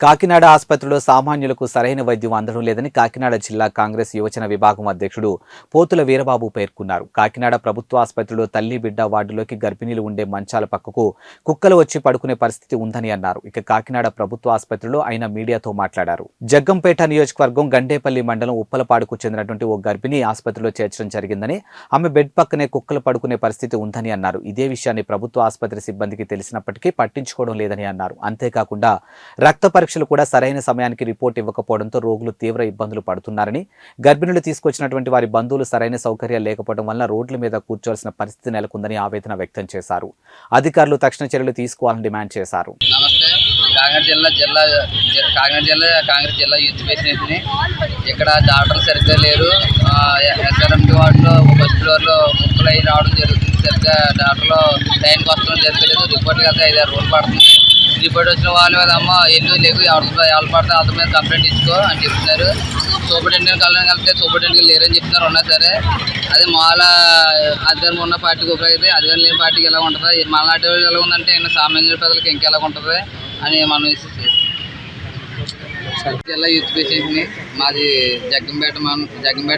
కాకినాడ ఆసుపత్రిలో సామాన్యులకు సరైన వైద్యం అందడం లేదని కాకినాడ జిల్లా కాంగ్రెస్ యువజన విభాగం అధ్యక్షుడు పోతుల వీరబాబు పేర్కొన్నారు. కాకినాడ ప్రభుత్వ ఆసుపత్రిలో తల్లి బిడ్డ వార్డులోకి గర్భిణీలు ఉండే మంచాల పక్కకు కుక్కలు వచ్చి పడుకునే పరిస్థితి ఉందని అన్నారు. ఇక కాకినాడ ప్రభుత్వ ఆసుపత్రిలో ఆయన మీడియాతో మాట్లాడారు. జగ్గంపేట నియోజకవర్గం గండేపల్లి మండలం ఉప్పలపాడుకు చెందినటువంటి ఓ గర్భిణి ఆసుపత్రిలో చేర్చడం జరిగిందని, ఆమె బెడ్ పక్కనే కుక్కలు పడుకునే పరిస్థితి ఉందని అన్నారు. ఇదే విషయాన్ని ప్రభుత్వ ఆసుపత్రి సిబ్బందికి తెలిసినప్పటికీ పట్టించుకోవడం లేదని అన్నారు. అంతేకాకుండా రక్త పరీక్షలు కూడా సరైన సమయానికి రిపోర్ట్ ఇవ్వకపోవడంతో రోగులు తీవ్ర ఇబ్బందులు పడుతున్నారని, గర్భిణులు తీసుకొచ్చినటువంటి వారి బంధువులు సరైన సౌకర్యాలు లేకపోవడం వల్ల రోడ్ల మీద కూర్చోవలసిన పరిస్థితి నెలకొందని ఆవేదన వ్యక్తం చేశారు. అధికారులు తక్షణ చర్యలు తీసుకోవాలని డిమాండ్ చేశారు. నమస్తే, కాకినాడ జిల్లా కాంగ్రెస్ జిల్లా యూత్ ప్రెసిడెంట్ని. ఇక్కడ డాక్టర్లు సరిగ్గా లేరు. ఎస్ఆర్ఎంటీ వార్డులో ఫస్ట్ ఫ్లోర్లో ముక్కలు అయి రావడం జరుగుతుంది. సరిగ్గా డాక్టర్లు టైంకి వస్తడం జరగలేదు. రిపోర్ట్కి వెళ్తే 5-6 రోజులు పడుతుంది. రిపోర్ట్ వచ్చిన వాళ్ళు అమ్మ ఎందుకు లేవు, ఎవరు పడితే వాళ్ళ మీద కంప్లైంట్ ఇచ్చుకో అని చెప్తున్నారు. సూపరింటెండెంట్ కళ్ళని కలిపితే సూపరింటెండెంట్ లేరని చెప్తున్నారు. ఉన్నా సరే అదే మాల అధికారం ఉన్న పార్టీకి ఉపయోగితే అధికారం లేని పార్టీకి ఎలా ఉంటుంది, మళ్ళాంటి వాళ్ళు ఎలా ఉందంటే ఇంకా సామాన్య ప్రజలకు ఇంకెలా ఉంటుంది అని మనం జిల్లా యూత్ ప్రెసిడెంట్ని. మాది జగ్గంపేట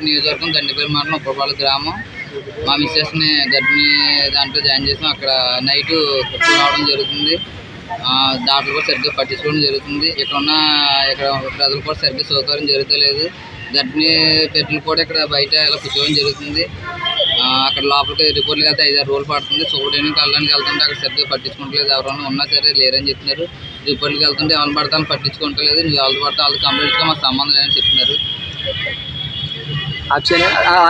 నియోజకవర్గం గండిపల్లి మండలం ఉప్పలపాడు గ్రామం. మా మిస్సెస్ని గర్భిణీ దాంట్లో జాయిన్ చేసాం. అక్కడ నైటు కుక్కలు రావడం జరుగుతుంది. డాక్టర్ కూడా సరిగ్గా పట్టించుకోవడం జరుగుతుంది. ఇక్కడ ప్రజలు కూడా సరిగ్గా సౌకర్యం జరుగుతలేదు. గర్భిణీ పెట్టలు కూడా ఇక్కడ బయట ఇలా కూర్చోవడం జరుగుతుంది. అక్కడ లోపలికి రిపోర్ట్కి వెళ్తే 5-6 రోజులు పడుతుంది. సూపరింటెండెంట్కి వెళ్ళడానికి వెళ్తుంటే అక్కడ సరిగ్గా పట్టించుకోవట్లేదు. ఎవరైనా ఉన్నా సరే లేరని చెప్తున్నారు. రిపోర్ట్కి వెళ్తుంటే ఎవరు పడతాను పట్టించుకోవట్లేదు. ఎవరు పడితే వాళ్ళు కంప్లీట్గా మాకు సంబంధం లేదని చెప్తున్నారు.